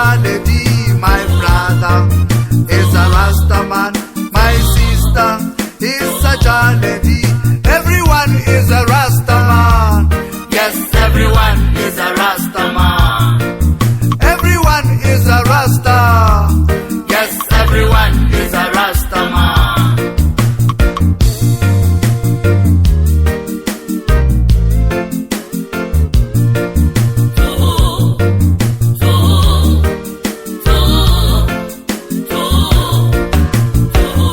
a lady, my brother is a Rasta man, my sister is such a lady. Everyone is a Rasta man. Yes, everyone is a Rasta man. Everyone is a Rasta. Yes, everyone is a Rasta man.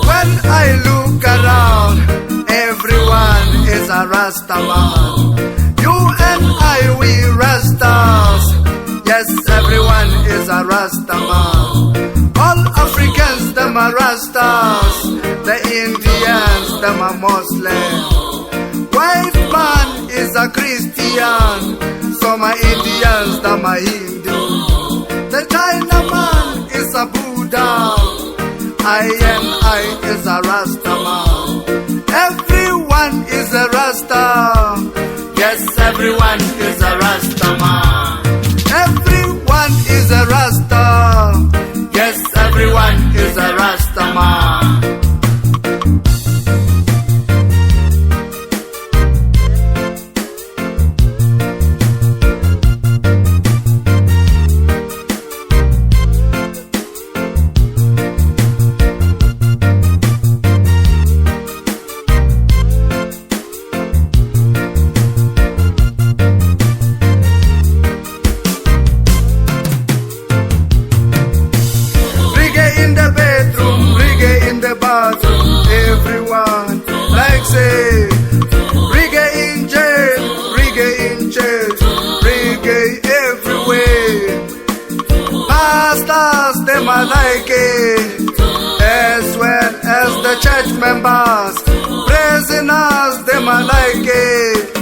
When I look around, everyone is a Rasta man. You and I, we Rastas. Yes, everyone is a Rasta man. All Africans, them are Rastas. The Indians, them are Muslim. White man is a Christian. Some are Indians, them are Hindu. The China man is a Buddha. I is a Rasta man. Everyone is a Rasta. Yes, everyone is a Rasta man. Everyone is a Rasta. Yes, everyone is a Rasta man. In the bedroom, reggae in the bathroom, everyone like say reggae in jail, reggae everywhere. Pastors, them are like it, as well as the church members. Prisoners, them are like it.